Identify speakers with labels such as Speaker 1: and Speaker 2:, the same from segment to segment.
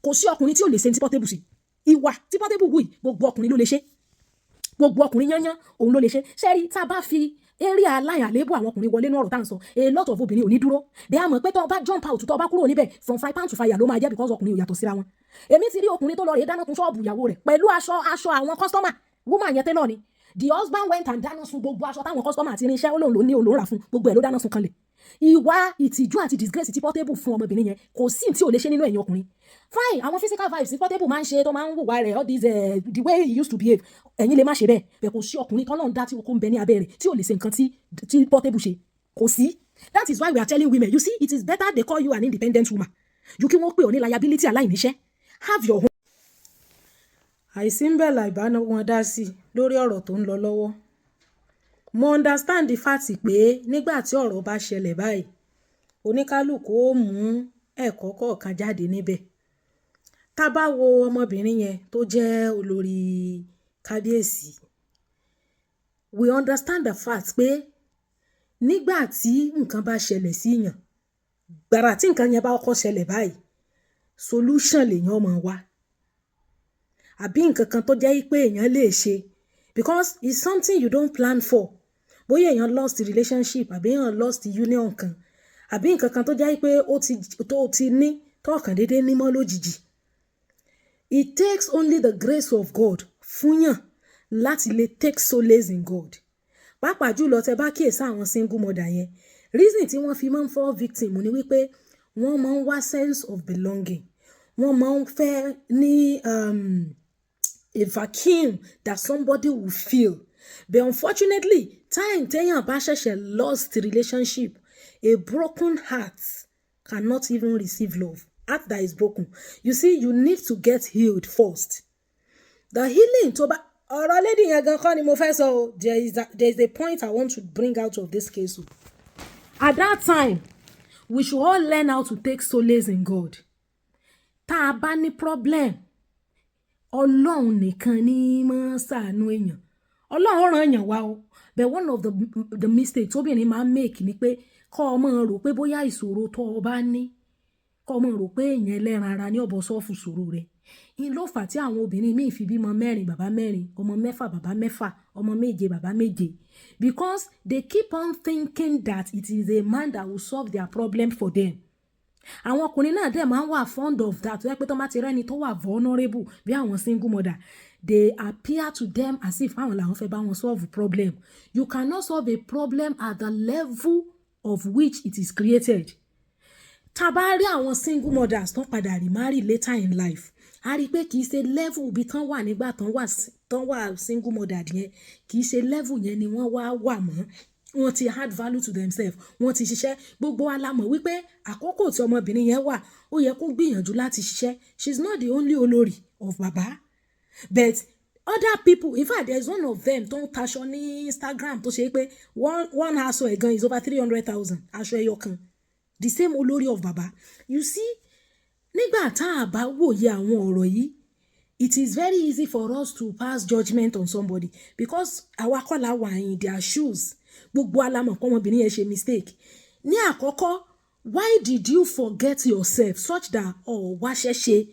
Speaker 1: kò sí ọkùnrin tí ò lè ṣe tí Portable ṣe. Ìwà tí Portable wù yìí gbogbo ọkùnrin ló lè ṣe. Gbogbo ọkùnrin yányán òun ló lè ṣe. Ṣé rí tá bá fi area aláyàn àléébù àwọn ọkùnrin wọlé ní ọ̀rọ̀ tá à ń sọ, a lot of obìnrin ò ní dúró. Bẹ́ẹ̀ àmọ́ pé tó bá jump out tó bá kúrò níbẹ̀ from fry pan to fire ló máa jẹ́ because ọkùnrin ò yàtọ̀ síra wọn. Èmi ti rí ọkùnrin tó lọ rèé dáná kun ṣọ́ọ̀bù ìyàwó rẹ̀ pẹ̀lú aṣọ àwọn customer. Woman yẹn tẹ́lọ̀ ni. The husband went and dáná sun gbogbo aṣọ táwọn customer àti irinṣẹ́ olóhùn ló ní olóhùn rà fún gbogbo ẹ̀ ló dáná sun kanlẹ̀. Ìwà ìtìjú àti disgrace tí Portable fún ọmọbìnrin yẹn kò sí tí ò lè ṣe nínú ẹ̀yin ọkùnrin. Fine, àwọn physical vibes tí Portable máa ń ṣe tó máa ń wùwà rẹ̀ all this the way he used to behave ẹ̀yin lè má ṣe bẹ́ẹ̀ bẹ́ẹ̀ kò sí ọkùnrin kan náà dá tí okó ń bẹ ní abẹ́ rẹ̀ tí ò lè ṣe nǹkan tí Portable ṣe kò sí. That is why we are telling women, you see, it is better they call you an independent woman. You kí wọ́n pè ọ́ ní liability aláìníṣẹ́. Have your own.
Speaker 2: Àìsí ń bẹ̀ láìbáná wọn dá sí lórí ọ̀rọ̀ tó ń lọ lọ́wọ́. Mo understand the fact pé nígbà tí ọ̀rọ̀ bá ṣẹlẹ̀ báyìí oníkálùkù ó mú ẹ̀kọ́ kọ̀ọ̀kan jáde níbẹ̀. Tá bá wo ọmọbìnrin yẹn tó jẹ́ olórí kábíyèsí, we understand the fact pé nígbà tí nǹkan bá ṣẹlẹ̀ sí yàn, gbàrà tí nǹkan yẹn bá kọ́kọ́ ṣẹlẹ̀ báyìí, solution lèyàn máa wá. Àbí nǹkan kan tó jẹ́ pé èèyàn lè ṣe because it's something you don't plan for. Bóyá èèyàn lost the relationship, àbí èèyàn lost the union kan, àbí nǹkan kan tó jẹ́ pé ó ti ní tọ́ọ̀kan déédéé ní mọ́ lójijì. It takes only the grace of God fún yàn láti lè take solace in God. Pàápàá jùlọ tẹ́ bá kíyèsí àwọn single mother yẹn, reason tí wọ́n fi máa ń fall victim ni wípé wọ́n máa ń wá sense of belonging. Wọ́n máa ń fẹ́ ní a vacuum that somebody will fill. But unfortunately, time téèyàn bá ṣẹ̀ṣẹ̀ lost the relationship, a broken heart cannot even receive love. Heart that is broken. You see, you need to get healed first. The healing tó bá ọ̀rọ̀ lady yẹn gan kọ́ ni mo fẹ́ sọ. There is a point I want to bring out of this case.
Speaker 1: At that time, we should all learn how to take solace in God. Tá a bá ní problem, Ọlọ́run nìkan ni máa ṣàánú èèyàn. Ọlọ́run ràn yàn wá o. But one of the mistakes obìnrin máa make ni pé kọ́ ọmọ rò pé bóyá ìṣòro tó o bá ní, kọ́ ọmọ rò pé èèyàn ẹlẹ́ran ara ní ọ̀bọ̀ sọ́ọ̀fù ṣòro rẹ̀. In ló fà tí àwọn obìnrin míì fi bímọ 4 bàbá 4, ọmọ 6 bàbá 6, ọmọ 7 bàbá 7. Because they keep on thinking that it is a man that will solve their problem for them. Àwọn ọkùnrin náà dẹ̀ máa ń wà fond of that. Wọ́n pẹ́ tó máa ti rẹ́ni tó wà vulnerable bí àwọn single mother. They appear to them as if àwọn làwọn fẹ́ bá wọn solve problem. You cannot solve a problem at the level of which it is created. Tá bá rí àwọn single mothers tó padà remarry later in life, a rí pé kìí ṣe level bí tán wà nígbà tán wà single mother yẹn, kìí ṣe level yẹn ni wọ́n wà mọ́. Wọ́n ti add value to themselves. Wọ́n ti ṣiṣẹ́. Gbogbo wa la mọ̀ wípé àkókò tí ọmọbìnrin yẹn wà, ó yẹ kó gbìyànjú láti ṣiṣẹ́. She's not the only olórí of bàbá. But other people, in fact, there's one of them tó ń taṣọ ní Instagram tó ṣe pé one aṣọ ẹ̀gan is over 300,000. Aṣọ ẹyọ kan. The same olórí of bàbá. You see, nígbà tá a bá wòye àwọn ọ̀rọ̀ yìí, it is very easy for us to pass judgment on somebody because àwa kọ́ la wà in their shoes. Gbogbo alamọ̀ kọ́ ọmọbìnrin yẹn ṣe mistake. Ní àkọ́kọ́, why did you forget yourself such that wá ṣẹ́ṣe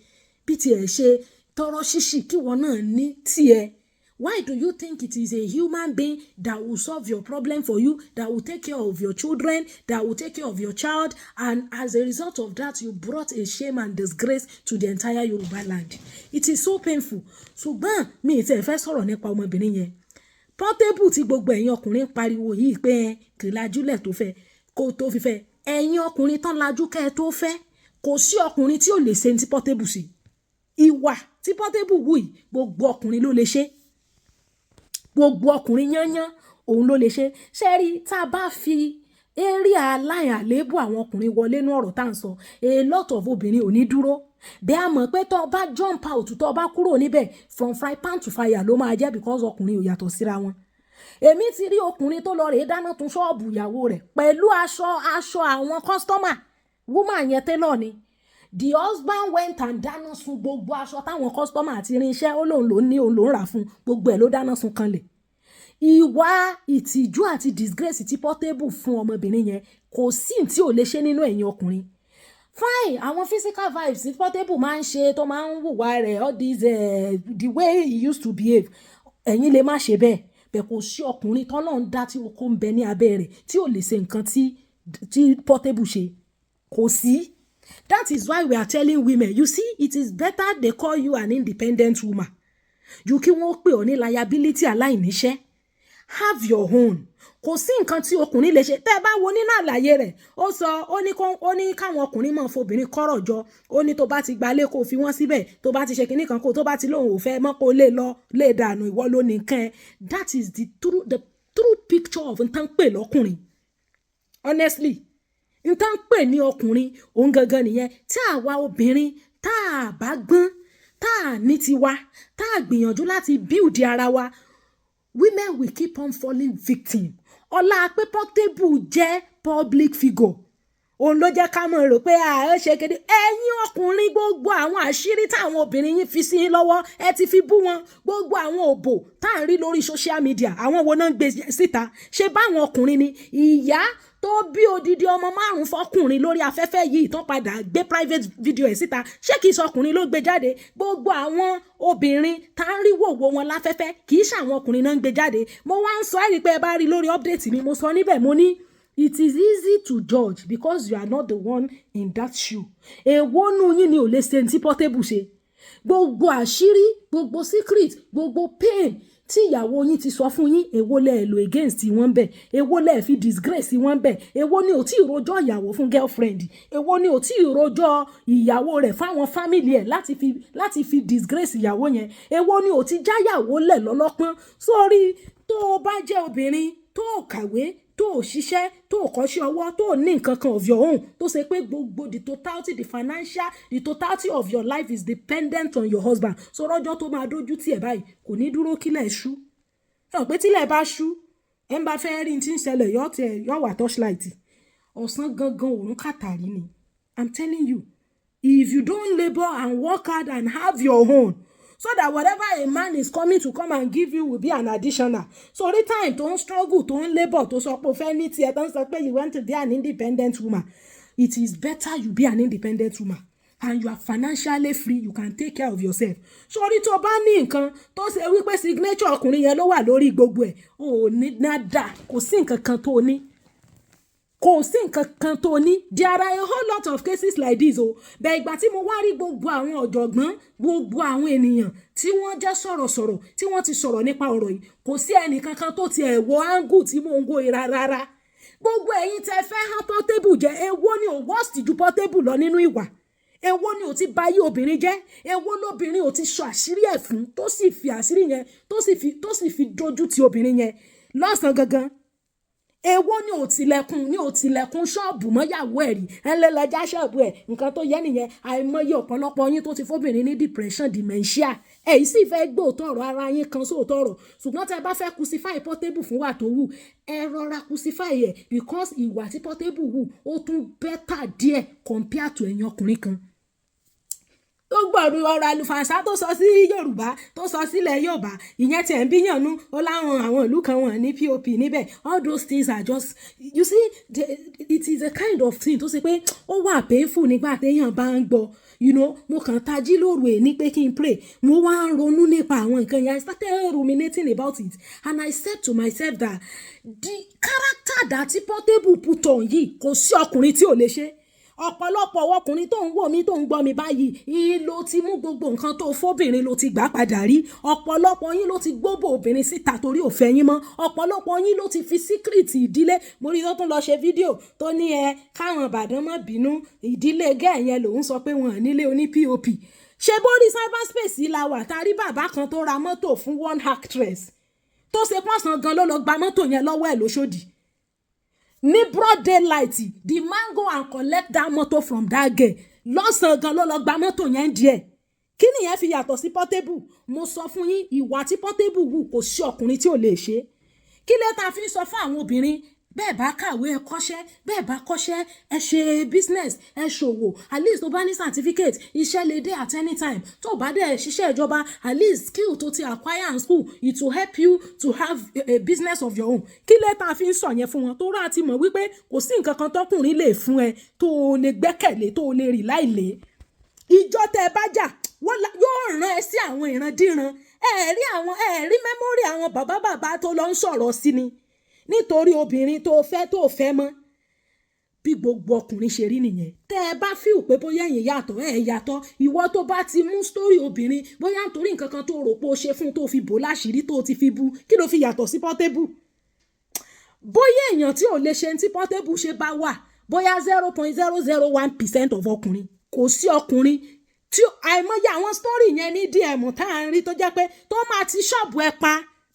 Speaker 1: bí tiẹ̀ ṣe tọrọ ṣíṣì kí wọ́n náà ní tiẹ̀? Why do you think it is a human being that will solve your problem for you, that will take care of your children, that will take care of your child, and as a result of that, you brought a shame and disgrace to the entire Yoruba land? It is so painful. Ṣùgbọ́n mi ì tẹ̀ fẹ́ sọ̀rọ̀ nípa ọmọbìnrin yẹn. Portable tí gbogbo ẹ̀yin ọkùnrin pariwo yìí pé kì lájúlẹ̀ tó fẹ́ kó tó fi fẹ́. Ẹ̀yin ọkùnrin tán lajú kẹ́ tó fẹ́. Kò sí ọkùnrin tí ò lè ṣe tí Portable ṣe. Ìwà tí Portable wù yìí gbogbo ọkùnrin ló lè ṣe. Gbogbo ọkùnrin yányán òun ló lè ṣe. Ṣé rí tá bá fi area aláyàn àléébù àwọn ọkùnrin wọlé ní ọ̀rọ̀ tá à ń sọ, a lot of obìnrin ò ní dúró. Bẹ́ẹ̀ a mọ̀ pé tó bá jump out tó bá kúrò níbẹ̀ from fry pan to fire ló máa jẹ́ because ọkùnrin ò yàtọ̀ síra wọn. Èmi ti rí ọkùnrin tó lọ rèé dáná tún ṣọ́ọ̀bù ìyàwó rẹ̀ pẹ̀lú aṣọ àwọn customer. Woman yẹn tẹ́lọ̀ ni. The husband went and dáná sun gbogbo aṣọ táwọn customer àti irinṣẹ́ olóhùn ló ní òun ló ń rà fún gbogbo ẹ̀ ló dáná sun kanlẹ̀. Ìwà ìtìjú àti disgrace tí Portable fún ọmọbìnrin yẹn kò sí tí ò lè ṣe nínú ẹ̀yin ọkùnrin. fine àwọn physical vibes tí Portable máa ń ṣe tó máa ń hùwà rẹ̀ all this the way he used to behave ẹ̀yin lè má ṣe bẹ́ẹ̀ bẹ́ẹ̀ kò sí ọkùnrin tọ́lọ́run dá tí okó ń bẹ ní abẹ́ rẹ̀ tí ò lè ṣe nǹkan tí Portable ṣe kò sí. That is why we are telling women, you see, it is better they call you an independent woman. You kí wọ́n pè ọ́ ní liability aláìníṣẹ́. Have your own. Kò sí nǹkan tí ọkùnrin lè ṣe. Tẹ́ bá wo nínú àlàyé rẹ̀, ó sọ ó ní káwọn ọkùnrin máa fobìnrin kọ́rọ̀ jọ. Ó ní tó bá ti gbalé kó fi wọ́n síbẹ̀, tó bá ti ṣe kinní kan kó tó bá ti lóhùn ò fẹ́ mọ́ kó lè dànù ìwọ ló ní nǹkan ẹ. That is the true picture of nǹkan pè lọ́kùnrin. Honestly, nǹkan pè ní ọkùnrin òun gangan nìyẹn. Tí àwa obìnrin tá a bá gbọ́n, tá a ní tiwa, tá a gbìyànjú láti build ara wa, women will keep on falling victim. Ọlá pé Portable jẹ́ public figure. Òun ló jẹ́ ká mọ̀ rò pé ó ṣe kéde. Ẹ̀yin ọkùnrin gbogbo àwọn àṣírí táwọn obìnrin yín fi sí yín lọ́wọ́ ẹ ti fi bú wọn. Gbogbo àwọn òbò tá à ń rí lórí social media àwọn wo náà ń gbé síta. Ṣé báwọn ọkùnrin ni ìyá tó bí odidi ọmọ 5 fọkùnrin lórí afẹ́fẹ́ yìí tán padà gbé private video ẹ̀ síta ṣé kìí sọkùnrin ló gbé jáde. Gbogbo àwọn obìnrin tá ń rí wòwò wọn láfẹ́fẹ́ kìí ṣàwọn ọkùnrin náà ń gbé jáde. Mo wá ń sọ ẹ̀rí pé ẹ bá rí lórí update mi mo sọ níbẹ̀ mo ní it is easy to judge because you are not the one in that shoe. Èwo nù yín ni ò lè ṣe tí Portable ṣe. Gbogbo àṣírí, gbogbo secret, gbogbo pain tí ìyàwó yín ti sọ fún yín èwo lẹ lò against wọn bẹ̀, èwo lẹ fi disgrace wọn bẹ̀, èwo ni ò tí rojọ́ ìyàwó fún girlfriend, èwo ni ò tí rojọ́ ìyàwó rẹ̀ fáwọn family ẹ̀ láti fi disgrace ìyàwó yẹn, èwo ni ò tí jáyàwó lẹ̀ lọ́lọ́pọ́n. Sórí tó o bá jẹ́ obìnrin tó o kàwé tó o ṣiṣẹ́ tó o kọ́ṣẹ́ ọwọ́ tó o ní nǹkan kan of your own tó ṣe pé gbogbo the totality of your life is dependent on your husband. So rọ́jọ́ tó máa dójú tì ẹ̀ báyìí kò ní dúró kílẹ̀ ṣú. Ẹ pé tílẹ̀ bá ṣú ẹ ń bá fẹ́ rí tí ń ṣẹlẹ̀ yọ wà torchlight. Ọ̀sán gangan òun kàtàrí ni. I'm telling you, if you don't labor and work hard and have your own, so that whatever a man is coming to come and give you will be an additional. So the time don't struggle, don't labor, to sọ pé fẹ́ ní tiẹ̀, don't sọ pé you want to be an independent woman. It is better you be an independent woman. And you are financially free, you can take care of yourself. Sórí tó bá ní nǹkan tó ṣe wípé signature ọkùnrin yẹn ló wà lórí gbogbo ẹ̀, ò ní nada, kò sí nǹkan kan tó ní. Kò sí nǹkan kan tó ní. There are a whole lot of cases like this o. Bẹ́ẹ̀ ìgbà tí mo wá rí gbogbo àwọn ọ̀jọ̀gbọ́n, gbogbo àwọn ènìyàn tí wọ́n jẹ́ sọ̀rọ̀sọ̀rọ̀, tí wọ́n ti sọ̀rọ̀ nípa ọ̀rọ̀ yìí, kò sí ẹnì kankan tó ti ẹ̀wọ̀ angle tí mò ń go rárá. Gbogbo ẹ̀yin tẹ́ fẹ́ hàn Portable jẹ́, èwo ni ò worst ju Portable lọ nínú ìwà. Èwo ni ò ti bà yí obìnrin jẹ́, èwo lóbìnrin ò ti sọ àṣírí ẹ̀ fún tó sì fi àṣírí yẹn tó sì fi dojú ti obìnrin yẹn lọ́sàn gangan. Èwo ni ò tilẹ̀kùn ṣọ́ọ̀bù mọ́yàwó ẹ̀ rí ẹlẹ́lẹ́jà ṣọ́ọ̀bù ẹ̀ nǹkan tó yẹ nìyẹn. Àìmọye ọ̀pọ̀lọpọ̀ yín tó ti fóbìnrin ní depression dementia èyí sì fẹ́ gbóòótọ́ ọ̀rọ̀ ara yín kan sóòótọ́ ọ̀rọ̀ ṣùgbọ́n tẹ́ bá fẹ́ crucify Portable fún wà tó wù ẹ rọra crucify ẹ̀ because ìwà tí Portable wù ó tún better díẹ̀ compare to ẹ̀yin ọkùnrin kan. Tó gbọ́dọ̀ ọ̀rọ̀ àlùfànṣá tó sọ sí Yorùbá tó sọ sílẹ̀ Yorùbá ìyẹn tí ẹ̀ ń bíyànnú ó láwọn àwọn ìlú kan wọn ní POP níbẹ̀. All those things are just you see it is a kind of thing tó ṣe pé ó wà painful nígbà téèyàn bá ń gbọ́. You know, mo kàn tají lóru ẹ̀ ní pé kí n pray mo wá ń ronú nípa àwọn nǹkan yẹn. I started ruminating about it and I said to myself that the character that Portable put on yìí kò sí ọkùnrin tí ò lè ṣe. Ọ̀pọ̀lọpọ̀ ọkùnrin tó ń wò mí tó ń gbọ́ mi báyìí ló ti mú gbogbo nǹkan tó fóbìnrin ló ti gbà padà rí. Ọ̀pọ̀lọpọ̀ yín ló ti gbóbò obìnrin síta torí ò fẹ́ yín mọ́. Ọ̀pọ̀lọpọ̀ yín ló ti fi secret ìdílé. Mo rí tó tún lọ ṣe fídíò tó ní káwọn Ìbàdàn má bínú ìdílé gẹ́ yẹn lòun sọ pé wọn nílé oní POP. Ṣé bórí cyberspace la wà tá rí bàbá kan tó ra mọ́tò fún one actress tó ṣe pọ́sàn gan ló lọ gba mọ́tò yẹn lọ́wọ́ ẹ̀ lóṣòdì. Ní broad daylight the man go and collect that motor from that girl lọ́sàn gan ló lọ gba mọ́tò yẹn díẹ̀. Kí nìyẹn fi yàtọ̀ sí Portable? Mo sọ fún yín ìwà tí Portable wù kò sí ọkùnrin tí ò lè ṣe. Kí lè ta fi sọ fún àwọn obìnrin bẹ́ẹ̀ bá kàwé ẹ kọ́ṣẹ́, bẹ́ẹ̀ bá kọ́ṣẹ́ ẹ ṣe business, ẹ ṣòwò, at least tó bá ní certificate iṣẹ́ lè dé at any time. Tó bá dẹ̀ ṣiṣẹ́ ìjọba, at least skill tó ti acquire in school, it will help you to have a business of your own. Kí lẹ́tà fi ń sọ yẹn fún wọn tó rà ti mọ̀ wípé kò sí nǹkan kan tọkùnrin lè fún ẹ tó o lè gbẹ́kẹ̀lé, tó o lè rely láìlé. Ìjọ tẹ bá jà yóò rán ẹ sí àwọn ìrandíran. Ẹ rí mẹ́mórì àwọn bàbá tó lọ ń sọ̀rọ̀ sí ni nítorí obìnrin tó fẹ́ mọ́. Bí gbogbo ọkùnrin ṣe rí nìyẹn. Tẹ́ ẹ bá feel pé bóyá ẹ̀yin yàtọ̀, yàtọ̀. Ìwọ tó bá ti mú story obìnrin bóyá nítorí nǹkan kan tó rò pé o ṣe fún tó fi bò láṣìírí tó ti fi bu, kí ló fi yàtọ̀ sí Portable? Bóyá èèyàn tí ò lè ṣe tí Portable ṣe bá wà, bóyá 0.001% of ọkùnrin, kò sí ọkùnrin tí àìmọye àwọn story yẹn ní DM tá à ń rí tó jẹ́ pé tó máa ti ṣọ́ọ̀bù ẹ pa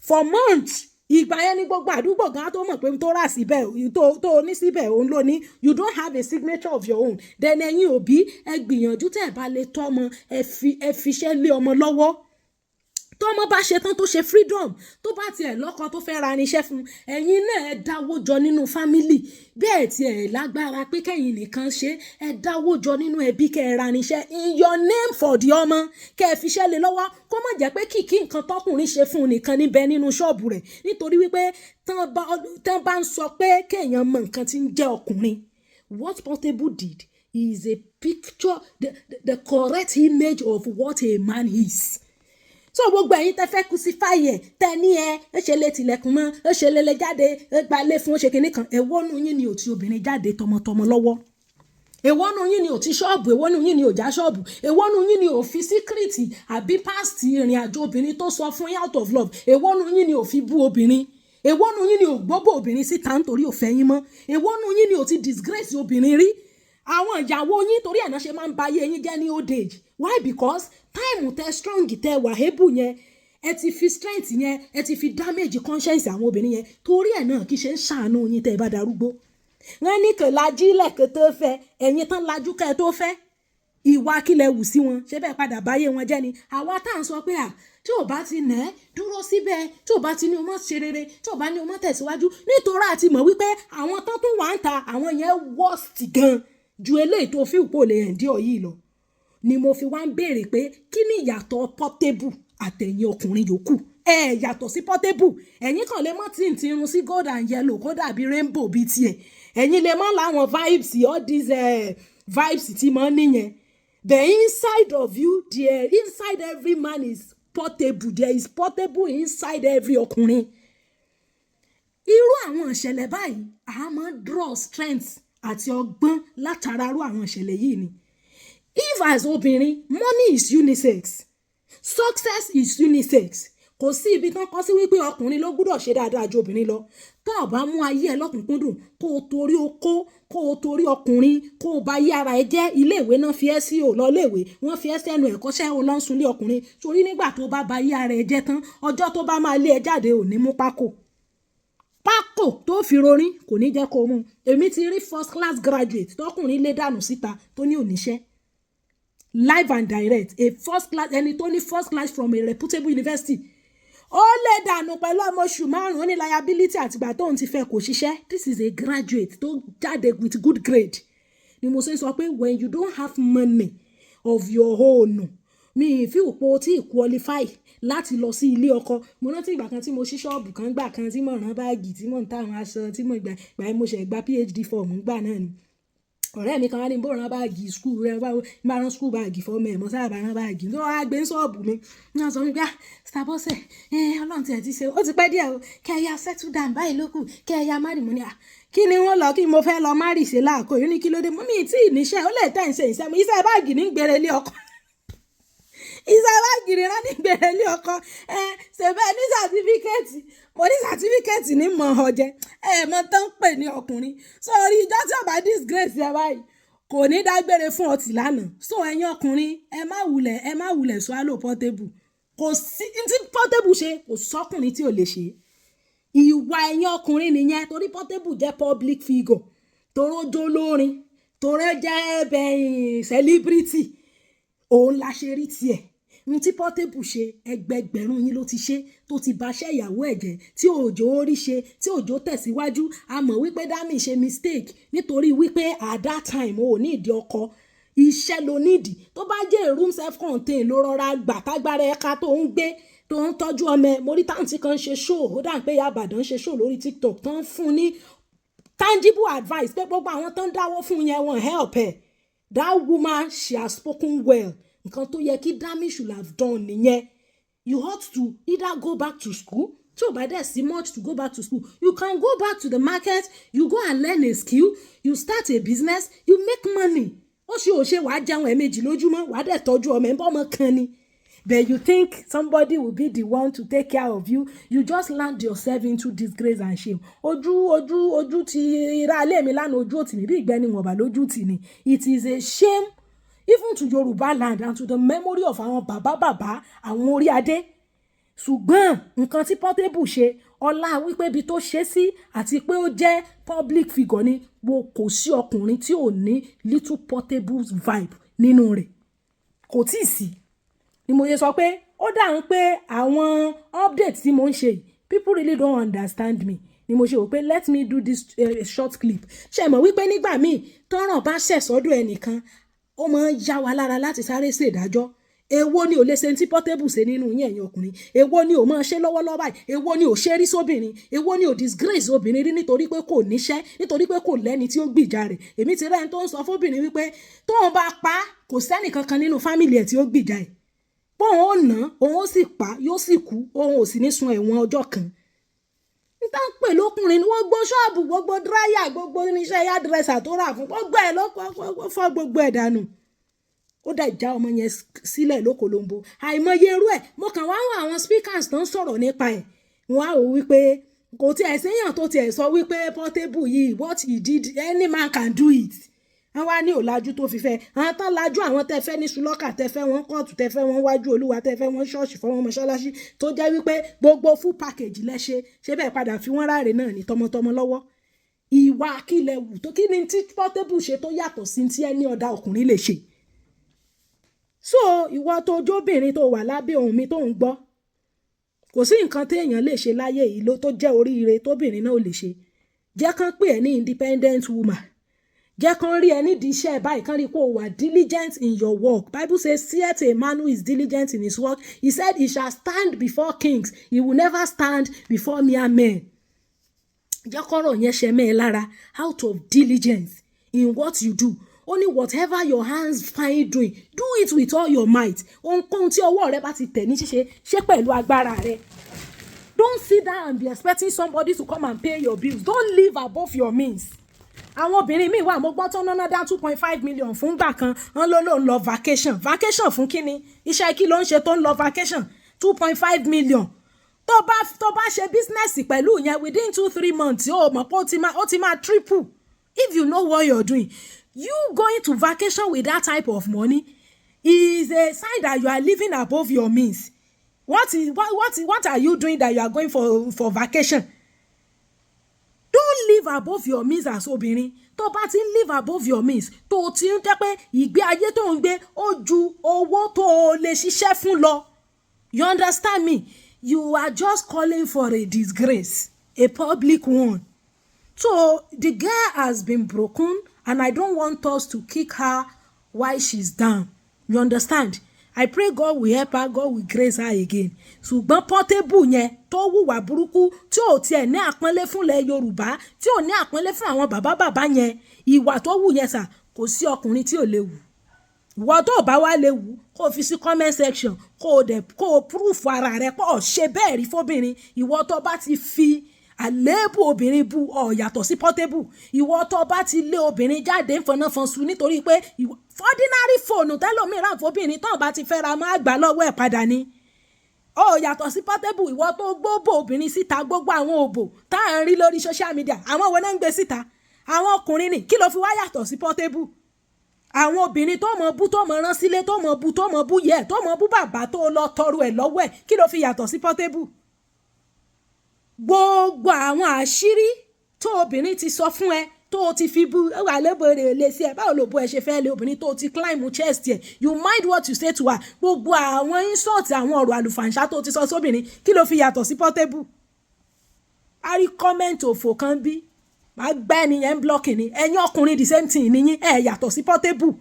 Speaker 1: for months. Ìgbà yẹn ní gbogbo àdúgbò gan tó mọ̀ pé tó rà síbẹ̀ tó ní síbẹ̀ òun ló ní. You don't have a signature of your own. Then ẹ̀yin òbí ẹ gbìyànjú tẹ́ ẹ bá lè tọ́ ọmọ ẹ fiṣẹ́ lé ọmọ lọ́wọ́. Tọ́mọ bá ṣe tán tó ṣe freedom, tó bá tiẹ̀ lọ́kọ tó fẹ́ ra irinṣẹ́ fún, ẹ̀yin náà ẹ dáwó jọ nínú family. Bẹ́ẹ̀ tí ẹ lágbára pé kẹ́yin nìkan ṣe, ẹ dáwó jọ nínú ẹbí kẹ́ ẹ ra irinṣẹ́ in your name for the ọmọ, kẹ́ ẹ fiṣẹ́ lé lọ́wọ́. Kó má jẹ́ pé kìkì nǹkan tọkùnrin ṣe fún nìkan níbẹ̀ nínú ṣọ́ọ̀bù rẹ̀, nítorí wípé tán bá ń sọ pé kéèyàn mọ nǹkan tí ń jẹ́ ọkùnrin. What Portable did is a picture, the correct image of what a man is. So gbogbo ẹ̀yin tẹ́ fẹ́ crucify ẹ̀ tẹ́ ní ẹ ṣe lè tilẹ̀kùn mọ́, ẹ ṣe lè jáde, ẹ gbalé fún ṣe kinní kan. Èwọ́nú yín ni ò ti obìnrin jáde tọmọtọmọ lọ́wọ́. Èwọ́nú yín ni ò ti ṣọ́ọ̀bù, èwọ́nú yín ni ò já ṣọ́ọ̀bù, èwọ́nú yín ni ò fi síkírìtì àbí pásítì ìrìn àjò obìnrin tó sọ fún yín out of love. Èwọ́nú yín ni ò fi bú obìnrin. Èwọ́nú yín ni ò gbóbò obìnrin síta nítorí ò fẹ́ yín mọ́. Èwọ́nú yín ni ò ti disgrace obìnrin rí. Àwọn ìyàwó yín torí ẹ̀ náà ṣe máa ń ba ayé yín jẹ́ ní old age. Why? Because time tẹ strong tẹ wà able yẹn, ẹ ti fi strength yẹn, ẹ ti fi damage conscience àwọn obìnrin yẹn. Torí ẹ̀ náà kì í ṣe ń ṣàánú yín tẹ́ ẹ bá darúgbó. Wọ́n ní kò lajú lẹ́kẹ̀ẹ́ tó fẹ́, ẹ̀yin tán lajú kẹ́ ẹ tó fẹ́. Ìwà kílẹ̀ wù sí wọn, ṣé bẹ́ẹ̀ padà báyé wọn jẹ́ ni. Àwa tá à ń sọ pé tí ò bá ti nà ẹ́ dúró síbẹ̀, tí ò bá ti ní o mọ̀ ṣe rere, tí ò bá ní o mọ̀ tẹ̀síwájú, nítorí àti mọ̀ wípé àwọn tán tún wà ń ta àwọn yẹn worst gan ju eléyìí tó fi òpó lè endure yìí lọ. Ni mo fi wá ń béèrè pé kí ni ìyàtọ̀ Portable àtẹ̀yìn ọkùnrin yòókù? Yàtọ̀ sí Portable, ẹ̀yin kan lè mọ́ tí ń tirun sí gold and yellow kó dàbí rainbow bíi tiẹ̀. Ẹ̀yin lè mọ́ láwọn vibes, all these vibes tí mọ́ níyẹn. The inside of you, there inside every man is Portable. There is Portable inside every ọkùnrin. Irú àwọn ìṣẹ̀lẹ̀ báyìí a máa draw strength àti ọgbọ́n látara irú àwọn ìṣẹ̀lẹ̀ yìí ni. If as obìnrin, money is unisex, success is unisex. Kò sí ibi tán kọ́ sí wípé ọkùnrin ló gbúdọ̀ ṣe dáadáa ju obìnrin lọ. Tó o bá mú ayé ẹ lọ́kùnkúndùn, kó o torí okó, kó o torí ọkùnrin, kó o bá yí ara ẹ jẹ́, iléèwé náà fi ẹ́ sí ò lọ iléèwé, wọ́n fi ẹ́ sẹ́nu ẹ̀kọ́ṣẹ́ o lọ ń sunlé ọkùnrin. Torí nígbà tó bá yí ara ẹ jẹ́ tán, ọjọ́ tó bá máa lé ẹ jáde ò ní mú pákó tó fi rorin kò ní jẹ́ kó mú. Èmi ti rí first class graduate tọkùnrin lé dànù síta tó ní oníṣẹ́ live and direct, a first class ẹni tó ní first class from a reputable university ó lè dànù pẹ̀lú ọmọ oṣù 5 ní liability àtìgbà tóun ti fẹ́ kò ṣiṣẹ́. This is a graduate tó jáde with good grade. Ni mo ṣe sọ pé when you don't have money of your own, mi fi òpó tí qualify láti lọ sí ilé ọkọ. Mo rántí ìgbà kan tí mo ṣí ṣọ́ọ̀bù kan gbà kan tí mo rán báàgì tí mo ń ta àwọn aṣọ tí mo gbà mo ṣe gba PhD form gbà náà ni. Ọ̀rẹ́ mi kan wá ní bó rán báàgì school rẹ̀ bá rán school báàgì fọ́mọ ẹ̀ mọ́ sábà rán báàgì tó wá gbé ṣọ́ọ̀bù mi. Wọ́n sọ wípé Stabose Ọlọ́run ti ẹ̀ ti ṣe ó ti pẹ́ díẹ̀ o kẹ́ ẹ ya settle down báyìí lókù kẹ́ ẹ ya marry mo ní kí ni wọ́n lọ kí mo fẹ́ lọ marry ṣe láàkó yìí ní kí ló dé mọ́ mi tí ì níṣẹ́ ó lè tẹ̀ ń ṣe ìṣẹ́ mi iṣẹ́ báàgì ní gbèrè lé ọkọ iṣẹ́ báàgì ní rán ní gbèrè lé ọkọ ṣèbẹ́ ní sàtífíkẹ́ẹ̀tì mo ní sàtífíkẹ́ẹ̀tì ní mọ̀ ọ̀jẹ́ mọ tán pè ní ọkùnrin sórí ìjọ tí ọba disgrace ẹ báyìí kò ní dágbére fún ọtí lánàá. So ẹ̀yin ọkùnrin ẹ má wulẹ̀ swallow Portable. Kò sí tí Portable ṣe kò sọ́kùnrin tí ò lè ṣe. Ìwà ẹ̀yin ọkùnrin nìyẹn torí Portable jẹ́ public figure toró jó lórin toró jẹ́ celebrity òun la ṣe rí tiẹ̀. n tí Portable ṣe ẹgbẹgbẹ̀rún yín ló ti ṣe tó ti baṣẹ́ ìyàwó ẹ̀ jẹ́ tí òjò orí ṣe tí òjò tẹ̀síwájú a mọ̀ wípé Dami ṣe mistake nítorí wípé at that time o ò ní ìdí ọkọ iṣẹ́ ló nídìí tó bá jẹ́ room self contained ló rọra gbà tágbára ẹ̀ka tó ń gbé tó ń tọ́jú ọmọ ẹ̀ mo rí táǹtì kan ṣe show ó dà pé Ìyábàdàn ṣe show lórí TikTok tó ń fún ní tangible advice pé gbogbo àwọn tó ń dáwọ́ fún yẹn wọ́n help ẹ̀ that woman she has spoken well nǹkan tó yẹ kí Dami should have done nìyẹn you ought to either go back to school tí ò bá dẹ̀ sí much to go back to school you can go back to the market you go and learn a skill you start a business you make money ó ṣe ò ṣe wàá jẹun ẹ̀ẹ̀mejì lójúmọ́ wàá dẹ̀ tọ́jú ọmọ ẹ̀ ń bọ́ ọmọ kan ni but you think somebody will be the one to take care of you you just land yourself into disgrace and shame ojú ti ra ilé mi lánàá ojú òtì ní bí ìgbẹ́ni wọ̀n bá lójú tì ní it is a shame even to Yoruba land and to the memory of àwọn bàbá àwọn orí adé ṣùgbọ́n nǹkan tí Portable ṣe ọlá wípé ibi tó ṣe sí àti pé ó jẹ́ public figure ni wo kò sí ọkùnrin tí ò ní little Portable vibe nínú rẹ̀ kò tíì sí ni mo ṣe sọ pé ó dáhùn pé àwọn update tí mo ń ṣe people really don't understand me ni mo ṣe wò pé let me do this short clip ṣe mọ̀ wípé nígbà míì tọ́rọ̀ bá ṣẹ̀ sọ́dọ̀ ẹnìkan ó máa ń yá wa lára láti sáré ṣèdájọ́ èwo ni ò lè ṣe tí Portable ṣe nínú yín ẹ̀yin ọkùnrin èwo ni ò máa ṣe lọ́wọ́lọ́wọ́ báyìí èwo ni ò ṣe rí sóbìnrin èwo ni ò disgrace obìnrin rí nítorí pé kò níṣẹ́ nítorí pé kò lẹ́ni tí ó gbìjà rẹ̀ èmi ti rẹ́ni tó ń sọ fóbìnrin wípé tóun bá pa kò sẹ́nì kankan nínú fámìlì ẹ̀ tí ó gbìjà ẹ̀ bóun ó nà òun ó sì pa yóò sì kú òun ò sì ní sun ẹ̀wọ̀n ọjọ́ kan níta ń pè lókùnrin wọ́n gbọ́ ṣọ́ọ̀bù gbogbo dráyà gbogbo irinṣẹ́ hairdresser tó rà fún gbogbo ẹ̀ lọ́kọ̀ fọ́ gbogbo ẹ̀ dànù ó dá ìjà ọmọ yẹn sílẹ̀ lókolombo àìmọye irú ẹ̀ mo kàn wá wọ àwọn speakers tó ń sọ̀rọ̀ nípa ẹ̀ wọ́n á wò wípé kò tiẹ̀ séèyàn tó tiẹ̀ sọ wípé Portable yìí what he did any man can do it wọ́n wá ní òlajú tó fi fẹ́ àwọn tán lajú àwọn tẹ́ fẹ́ ní ṣùlọ́kà tẹ́ fẹ́ wọn kóòtù tẹ́ fẹ́ wọn wájú olúwa tẹ́ fẹ́ wọn ṣọ́ọ̀ṣì fọ́ wọn mọ́ṣáláṣí tó jẹ́ wípé gbogbo full package lẹ́ṣẹ̀ ṣé bẹ́ẹ̀ padà fi wọ́n ráre náà ní tọmọtọmọ lọ́wọ́ ìwà kílẹ̀ wù tó kí ni tí Portable ṣe tó yàtọ̀ sí tí ẹni ọ̀dà ọkùnrin lè ṣe so ìwọ tó jóbìnrin tó wà lábẹ́ ohùn mi tó ń gbọ́ kò sí nǹkan téèyàn lè ṣe láyé yìí ló tó jẹ́ oríire tóbìnrin náà ò lè ṣe jẹ́ kán pè ẹ́ ní independent woman jẹ́ kán rí ẹ nídìí iṣẹ́ báyìí kán rí pé o wà diligent in your work Bible says seeth a man who is diligent in his work he said he shall stand before kings he will never stand before mere men jẹ́ kọ́rọ̀ yẹn ṣe mẹ́ ẹ lára out of diligence in what you do only whatever your hands find doing do it with all your might ohunkóhun tí ọwọ́ rẹ bá ti tẹ̀ ní ṣíṣe ṣe pẹ̀lú agbára rẹ don't sit down and be expecting somebody to come and pay your bills don't live above your means àwọn obìnrin míì wà mo gbọ́ tó náná dá 2.5 million fún gbà kan wọ́n ló ń lọ vacation fún kíni iṣẹ́ kí ló ń ṣe tó ń lọ vacation 2.5 million tó bá ṣe business pẹ̀lú yẹn within 2-3 months ó mọ̀ pé ó ti máa triple if you know what you're doing. You going to vacation with that type of money is a sign that you are living above your means. What are you doing that you are going for vacation? Don't live above your means as obìnrin. Tó bá ti live above your means, tó ti ń jẹ́ pé ìgbé ayé tó ń gbé ó ju owó tó lè ṣiṣẹ́ fún lọ. You understand me? You are just calling for a disgrace, a public one. So the girl has been broken. And I don't want us to kick her while she's down. You understand? I pray God will help her, God will grace her again. Ṣùgbọ́n Portable yẹn tó hùwà burúkú tí ò tiẹ̀ ní àpọ́nlé fúnlẹ̀ Yorùbá tí ò ní àpọ́nlé fún àwọn bàbá yẹn ìwà tó wù yẹn sà kò sí ọkùnrin tí ò lè wù. Ìwọ tó bá wá lè wù kó fi sí comment section kó o proof ara rẹ pé ó ṣe bẹ́ẹ̀ rí fóbìnrin ìwọ tó bá ti fi àléébù obìnrin bu yàtọ̀ sí Portable ìwọ tó bá ti lé obìnrin jáde fọnáfọnsu nítorí pé ordinary fóònù tẹ́lòmíràn fóbìnrin tó bá ti fẹ́ra máa gbà lọ́wọ́ ẹ̀ padà ni yàtọ̀ sí Portable ìwọ tó gbóbò obìnrin síta gbogbo àwọn òbò tá à ń rí lórí social media àwọn wo náà ń gbé síta àwọn ọkùnrin ni kí ló fi wá yàtọ̀ sí Portable àwọn obìnrin tó mọ bú tó mọ rán sílé tó mọ bú yẹ tó mọ bú bàbá tó lọ tọrọ ẹ̀ lọ́wọ́ ẹ̀ kí ló fi yàtọ̀ sí Portable gbogbo àwọn àṣírí tó obìnrin ti sọ fún ẹ tó ti fi bú wà lébòrè lè sí ẹ báwo ló bó ẹ ṣe fẹ́ lé obìnrin tó ti climb chest ẹ you mind what you say to her gbogbo àwọn insult àwọn ọ̀rọ̀ àlùfàǹṣá tó ti sọ sóbìnrin kí ló fi yàtọ̀ sí Portable a rí comment òfò kan bí máa gbẹ́ nìyẹn blocking ni ẹ̀yin ọkùnrin the same thing nìyí ẹ̀ yàtọ̀ sí Portable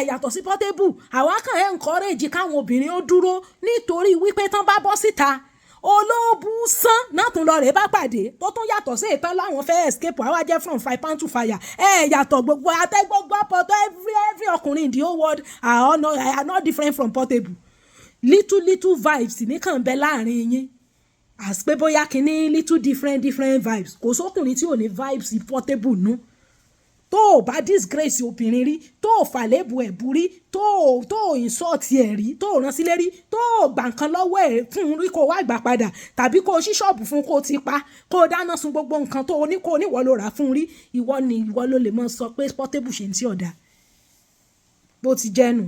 Speaker 1: yàtọ̀ sí Portable àwa kàn ẹ̀ encourage káwọn obìnrin ó dúró nítorí wípé tán bá bọ́ síta olóòbù sán náà tún lọ rè bá pàdé tó tún yàtọ̀ sí ìtàn láwọn fẹ́ escape àwa jẹ́ from fire pan to fire yàtọ̀ gbogbo àtẹ́gbogbo pọ̀tọ́ every ọkùnrin in the whole world are not different from Portable little vibes nìkan bẹ láàrin yín as pé bóyá kìíní little different vibes kò sókùnrin tí ò ní vibes Portable nú tó o bá disgrace obìnrin rí tó o fàlébù ẹ̀bù rí tó o insult ẹ̀ rí tó o rán sílé rí tó o gbà nǹkan lọ́wọ́ ẹ̀ fún un rí kó o wá gbà padà tàbí kó o ṣí ṣọ́ọ̀bù fún kó o ti pa kó o dáná sun gbogbo nǹkan tó o ní kó o níwọ̀ ló rà fún un rí ìwọ ló lè mọ sọ pé Portable ṣe ń tí ọ̀dà bó ti jẹ́ nù.